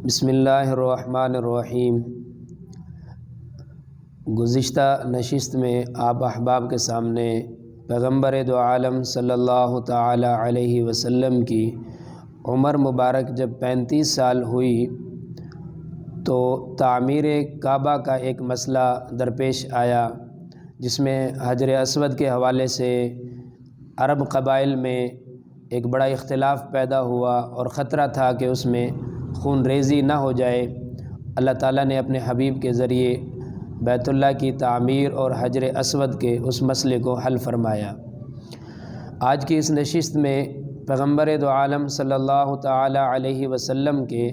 بسم اللہ الرحمن الرحیم۔ گزشتہ نشست میں آپ احباب کے سامنے پیغمبر دو عالم صلی اللہ تعالی علیہ وسلم کی عمر مبارک جب 35 سال ہوئی تو تعمیر کعبہ کا ایک مسئلہ درپیش آیا، جس میں حجر اسود کے حوالے سے عرب قبائل میں ایک بڑا اختلاف پیدا ہوا اور خطرہ تھا کہ اس میں خون ریزی نہ ہو جائے۔ اللہ تعالیٰ نے اپنے حبیب کے ذریعے بیت اللہ کی تعمیر اور حجر اسود کے اس مسئلے کو حل فرمایا۔ آج کی اس نشست میں پیغمبر دو عالم صلی اللہ تعالی علیہ وسلم کے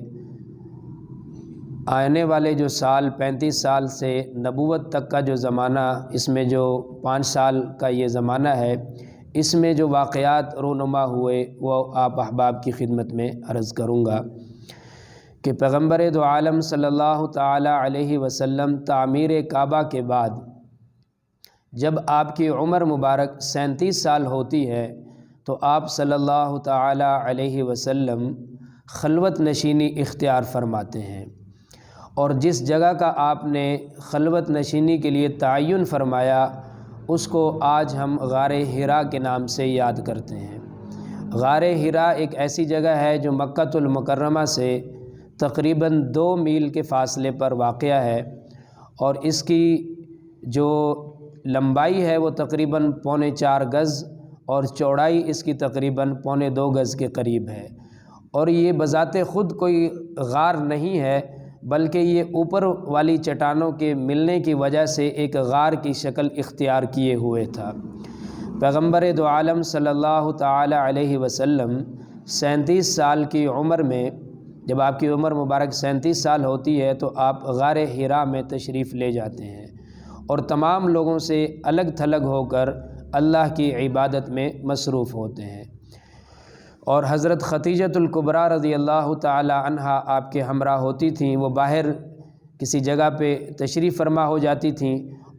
آنے والے جو سال 35 سال سے نبوت تک کا جو زمانہ، اس میں جو 5 سال کا یہ زمانہ ہے، اس میں جو واقعات رونما ہوئے وہ آپ احباب کی خدمت میں عرض کروں گا کہ پیغمبر دو عالم صلی اللہ تعالی علیہ وسلم تعمیر کعبہ کے بعد جب آپ کی عمر مبارک 37 سال ہوتی ہے تو آپ صلی اللہ تعالی علیہ وسلم خلوت نشینی اختیار فرماتے ہیں، اور جس جگہ کا آپ نے خلوت نشینی کے لیے تعین فرمایا اس کو آج ہم غار حرا کے نام سے یاد کرتے ہیں۔ غار حرا ایک ایسی جگہ ہے جو مکہ المکرمہ سے تقریباً 2 میل کے فاصلے پر واقع ہے، اور اس کی جو لمبائی ہے وہ تقریباً 4.25 گز اور چوڑائی اس کی تقریباً 2.25 گز کے قریب ہے، اور یہ بذات خود کوئی غار نہیں ہے بلکہ یہ اوپر والی چٹانوں کے ملنے کی وجہ سے ایک غار کی شکل اختیار کیے ہوئے تھا۔ پیغمبر دو عالم صلی اللہ تعالی علیہ وسلم 37 سال کی عمر میں، جب آپ کی عمر مبارک 37 سال ہوتی ہے تو آپ غار حرا میں تشریف لے جاتے ہیں اور تمام لوگوں سے الگ تھلگ ہو کر اللہ کی عبادت میں مصروف ہوتے ہیں، اور حضرت خدیجۃ الکبریٰ رضی اللہ تعالی عنہا آپ کے ہمراہ ہوتی تھیں۔ وہ باہر کسی جگہ پہ تشریف فرما ہو جاتی تھیں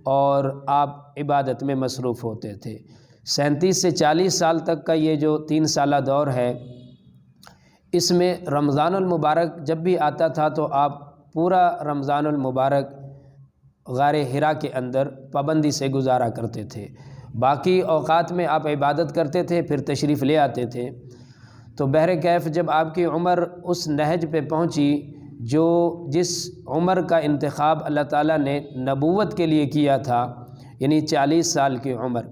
اور آپ عبادت میں مصروف ہوتے تھے۔ 37 سے 40 سال تک کا یہ جو 3 سالہ دور ہے، اس میں رمضان المبارک جب بھی آتا تھا تو آپ پورا رمضان المبارک غار حرا کے اندر پابندی سے گزارا کرتے تھے۔ باقی اوقات میں آپ عبادت کرتے تھے، پھر تشریف لے آتے تھے۔ تو بہر کیف جب آپ کی عمر اس نہج پہ پہنچی جو جس عمر کا انتخاب اللہ تعالیٰ نے نبوت کے لیے کیا تھا، یعنی 40 سال کی عمر،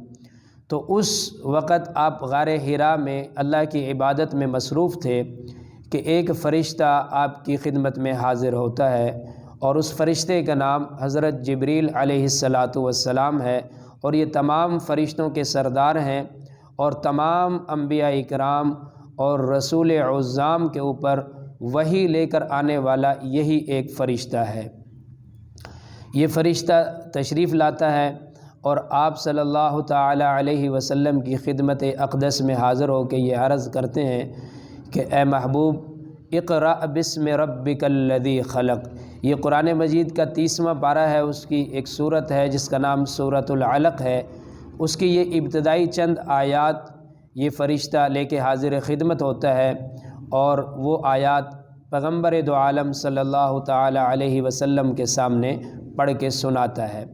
تو اس وقت آپ غار حرا میں اللہ کی عبادت میں مصروف تھے کہ ایک فرشتہ آپ کی خدمت میں حاضر ہوتا ہے، اور اس فرشتے کا نام حضرت جبریل علیہ السلام ہے، اور یہ تمام فرشتوں کے سردار ہیں، اور تمام انبیاء اکرام اور رسول عظام کے اوپر وحی لے کر آنے والا یہی ایک فرشتہ ہے۔ یہ فرشتہ تشریف لاتا ہے اور آپ صلی اللہ تعالی علیہ وسلم کی خدمت اقدس میں حاضر ہو کے یہ عرض کرتے ہیں کہ اے محبوب، اقرأ بسم ربک الذی خلق۔ یہ قرآن مجید کا 30واں پارہ ہے، اس کی ایک سورت ہے جس کا نام سورۃ العلق ہے۔ اس کی یہ ابتدائی چند آیات یہ فرشتہ لے کے حاضر خدمت ہوتا ہے، اور وہ آیات پیغمبر دو عالم صلی اللہ تعالی علیہ وسلم کے سامنے پڑھ کے سناتا ہے۔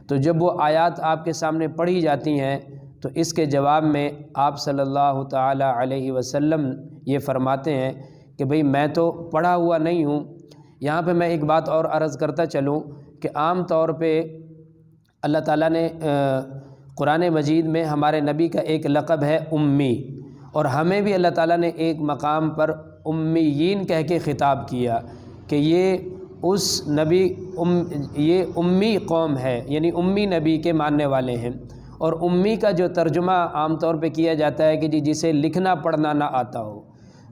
تو جب وہ آیات آپ کے سامنے پڑھی جاتی ہیں تو اس کے جواب میں آپ صلی اللہ تعالی علیہ وسلم یہ فرماتے ہیں کہ بھئی میں تو پڑھا ہوا نہیں ہوں۔ یہاں پہ میں ایک بات اور عرض کرتا چلوں کہ عام طور پہ اللہ تعالیٰ نے قرآن مجید میں ہمارے نبی کا ایک لقب ہے امی، اور ہمیں بھی اللہ تعالیٰ نے ایک مقام پر امیین کہہ کے خطاب کیا کہ یہ اس نبی یہ امی قوم ہے، یعنی امی نبی کے ماننے والے ہیں۔ اور امی کا جو ترجمہ عام طور پہ کیا جاتا ہے کہ جسے لکھنا پڑھنا نہ آتا ہو،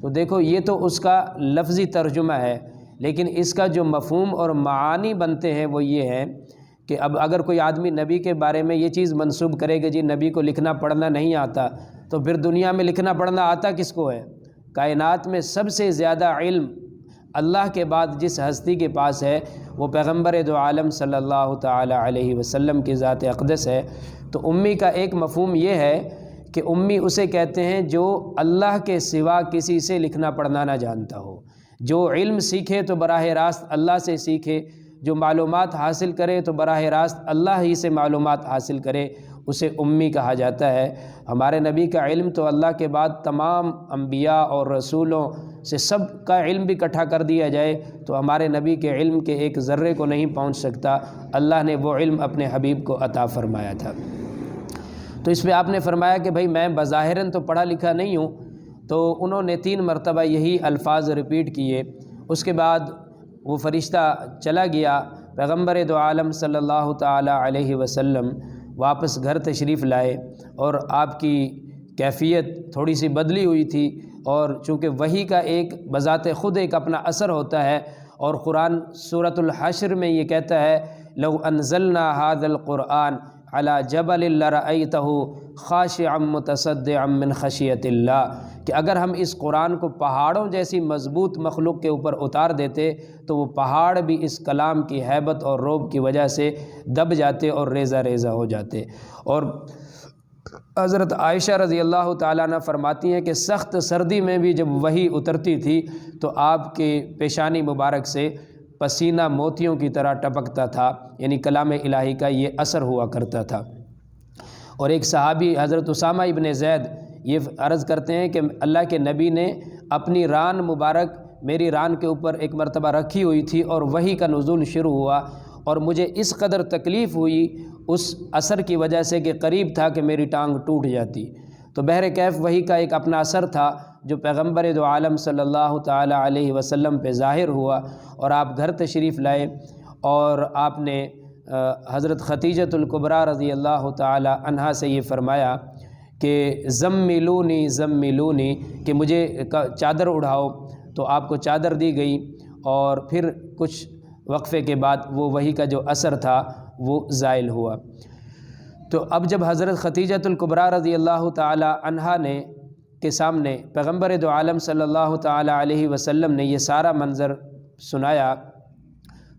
تو دیکھو یہ تو اس کا لفظی ترجمہ ہے، لیکن اس کا جو مفہوم اور معانی بنتے ہیں وہ یہ ہے کہ اب اگر کوئی آدمی نبی کے بارے میں یہ چیز منسوب کرے کہ جی نبی کو لکھنا پڑھنا نہیں آتا، تو پھر دنیا میں لکھنا پڑھنا آتا کس کو ہے؟ کائنات میں سب سے زیادہ علم اللہ کے بعد جس ہستی کے پاس ہے وہ پیغمبر دو عالم صلی اللہ تعالی علیہ وسلم کی ذات اقدس ہے۔ تو امی کا ایک مفہوم یہ ہے کہ امی اسے کہتے ہیں جو اللہ کے سوا کسی سے لکھنا پڑھنا نہ جانتا ہو، جو علم سیکھے تو براہ راست اللہ سے سیکھے، جو معلومات حاصل کرے تو براہ راست اللہ ہی سے معلومات حاصل کرے، اسے امی کہا جاتا ہے۔ ہمارے نبی کا علم تو اللہ کے بعد تمام انبیاء اور رسولوں سے سب کا علم بھی اکٹھا کر دیا جائے تو ہمارے نبی کے علم کے ایک ذرے کو نہیں پہنچ سکتا۔ اللہ نے وہ علم اپنے حبیب کو عطا فرمایا تھا۔ تو اس پہ آپ نے فرمایا کہ بھائی میں بظاہراً تو پڑھا لکھا نہیں ہوں، تو انہوں نے 3 مرتبہ یہی الفاظ ریپیٹ کیے۔ اس کے بعد وہ فرشتہ چلا گیا۔ پیغمبر دو عالم صلی اللہ تعالی علیہ وسلم واپس گھر تشریف لائے، اور آپ کی کیفیت تھوڑی سی بدلی ہوئی تھی، اور چونکہ وحی کا ایک بذات خود ایک اپنا اثر ہوتا ہے، اور قرآن سورۃ الحشر میں یہ کہتا ہے لو انزلنا هذا القرآن على جبل لرأيته خاشعا متصدعا من خشیۃ اللہ، کہ اگر ہم اس قرآن کو پہاڑوں جیسی مضبوط مخلوق کے اوپر اتار دیتے تو وہ پہاڑ بھی اس کلام کی ہیبت اور رعب کی وجہ سے دب جاتے اور ریزہ ریزہ ہو جاتے۔ اور حضرت عائشہ رضی اللہ تعالیٰ عنہ فرماتی ہیں کہ سخت سردی میں بھی جب وحی اترتی تھی تو آپ کے پیشانی مبارک سے پسینہ موتیوں کی طرح ٹپکتا تھا، یعنی کلام الہی کا یہ اثر ہوا کرتا تھا۔ اور ایک صحابی حضرت اسامہ ابن زید یہ عرض کرتے ہیں کہ اللہ کے نبی نے اپنی ران مبارک میری ران کے اوپر ایک مرتبہ رکھی ہوئی تھی، اور وحی کا نزول شروع ہوا، اور مجھے اس قدر تکلیف ہوئی اس اثر کی وجہ سے کہ قریب تھا کہ میری ٹانگ ٹوٹ جاتی۔ تو بہرکیف وحی کا ایک اپنا اثر تھا جو پیغمبر دو عالم صلی اللہ تعالی علیہ وسلم پہ ظاہر ہوا، اور آپ گھر تشریف لائے، اور آپ نے حضرت خدیجۃ الکبریٰ رضی اللہ تعالی عنہا سے یہ فرمایا کہ زملونی زملونی، کہ مجھے چادر اڑھاؤ، تو آپ کو چادر دی گئی، اور پھر کچھ وقفے کے بعد وہ وحی کا جو اثر تھا وہ زائل ہوا۔ تو اب جب حضرت خدیجۃ الکبریٰ رضی اللہ تعالی عنہا نے کے سامنے پیغمبر دو عالم صلی اللہ تعالی علیہ وسلم نے یہ سارا منظر سنایا،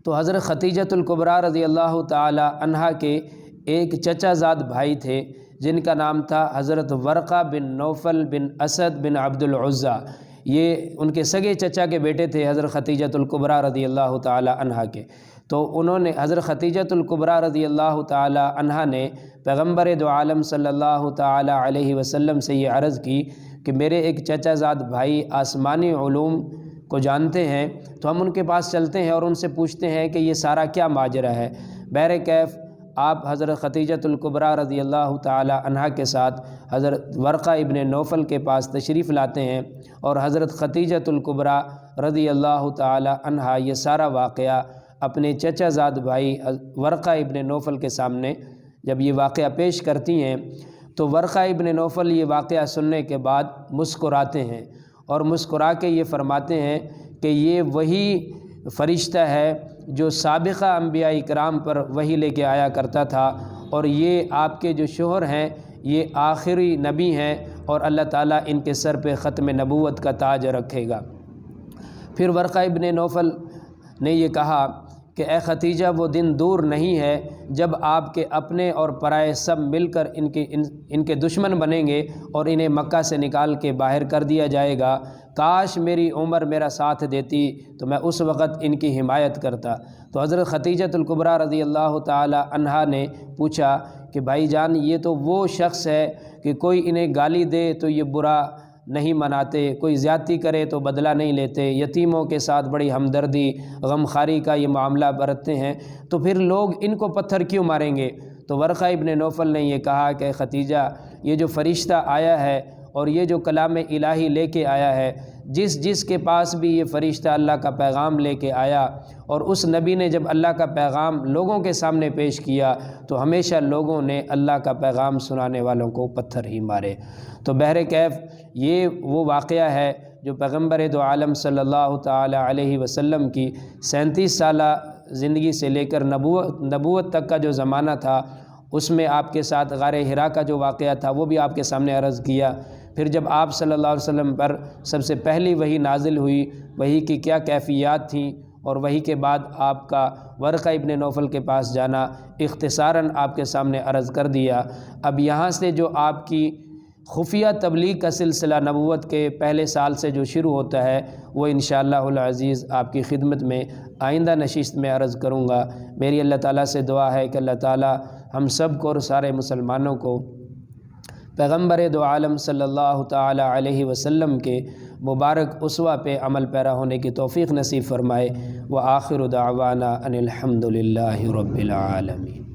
تو حضرت خدیجۃ الکبریٰ رضی اللہ تعالی عنہا کے ایک چچا زاد بھائی تھے جن کا نام تھا حضرت ورقہ بن نوفل بن اسد بن عبد العزیٰ۔ یہ ان کے سگے چچا کے بیٹے تھے حضرت خدیجۃ الکبریٰ رضی اللہ تعالی عنہا کے۔ تو انہوں نے حضرت خدیجۃ الکبریٰ رضی اللہ تعالی عنہا نے پیغمبر دو عالم صلی اللہ تعالی علیہ وسلم سے یہ عرض کی کہ میرے ایک چچا زاد بھائی آسمانی علوم کو جانتے ہیں، تو ہم ان کے پاس چلتے ہیں اور ان سے پوچھتے ہیں کہ یہ سارا کیا ماجرا ہے۔ بہرکیف آپ حضرت خدیجۃ الکبریٰ رضی اللہ تعالی عنہا کے ساتھ حضرت ورقہ ابن نوفل کے پاس تشریف لاتے ہیں، اور حضرت خدیجۃ الکبریٰ رضی اللہ تعالی عنہا یہ سارا واقعہ اپنے چچا زاد بھائی ورقہ ابن نوفل کے سامنے جب یہ واقعہ پیش کرتی ہیں تو ورقہ ابن نوفل یہ واقعہ سننے کے بعد مسکراتے ہیں، اور مسکرا کے یہ فرماتے ہیں کہ یہ وہی فرشتہ ہے جو سابقہ انبیاء کرام پر وحی لے کے آیا کرتا تھا، اور یہ آپ کے جو شوہر ہیں یہ آخری نبی ہیں، اور اللہ تعالیٰ ان کے سر پہ ختم نبوت کا تاج رکھے گا۔ پھر ورقہ ابن نوفل نے یہ کہا کہ اے خدیجہ وہ دن دور نہیں ہے جب آپ کے اپنے اور پرائے سب مل کر ان کے دشمن بنیں گے اور انہیں مکہ سے نکال کے باہر کر دیا جائے گا۔ کاش میری عمر میرا ساتھ دیتی تو میں اس وقت ان کی حمایت کرتا۔ تو حضرت خدیجۃ الکبریٰ رضی اللہ تعالی عنہا نے پوچھا کہ بھائی جان یہ تو وہ شخص ہے کہ کوئی انہیں گالی دے تو یہ برا نہیں مناتے، کوئی زیادتی کرے تو بدلہ نہیں لیتے، یتیموں کے ساتھ بڑی ہمدردی غمخواری کا یہ معاملہ برتتے ہیں، تو پھر لوگ ان کو پتھر کیوں ماریں گے؟ تو ورقہ ابن نوفل نے یہ کہا کہ خدیجہ یہ جو فرشتہ آیا ہے اور یہ جو کلام الہی لے کے آیا ہے، جس کے پاس بھی یہ فرشتہ اللہ کا پیغام لے کے آیا اور اس نبی نے جب اللہ کا پیغام لوگوں کے سامنے پیش کیا تو ہمیشہ لوگوں نے اللہ کا پیغام سنانے والوں کو پتھر ہی مارے۔ تو بہرکیف یہ وہ واقعہ ہے جو پیغمبر دو عالم صلی اللہ تعالی علیہ وسلم کی 37 سالہ زندگی سے لے کر نبوت تک کا جو زمانہ تھا اس میں آپ کے ساتھ غار حرا کا جو واقعہ تھا وہ بھی آپ کے سامنے عرض کیا۔ پھر جب آپ صلی اللہ علیہ وسلم پر سب سے پہلی وحی نازل ہوئی، وحی کی کیا کیفیات تھیں، اور وحی کے بعد آپ کا ورقہ ابن نوفل کے پاس جانا اختصاراً آپ کے سامنے عرض کر دیا۔ اب یہاں سے جو آپ کی خفیہ تبلیغ کا سلسلہ نبوت کے پہلے سال سے جو شروع ہوتا ہے وہ انشاءاللہ العزیز آپ کی خدمت میں آئندہ نشست میں عرض کروں گا۔ میری اللہ تعالیٰ سے دعا ہے کہ اللہ تعالیٰ ہم سب کو اور سارے مسلمانوں کو پیغمبر دو عالم صلی اللہ تعالی علیہ وسلم کے مبارک اسوہ پہ عمل پیرا ہونے کی توفیق نصیب فرمائے۔ وآخر دعوانا ان الحمد للہ رب العالمین۔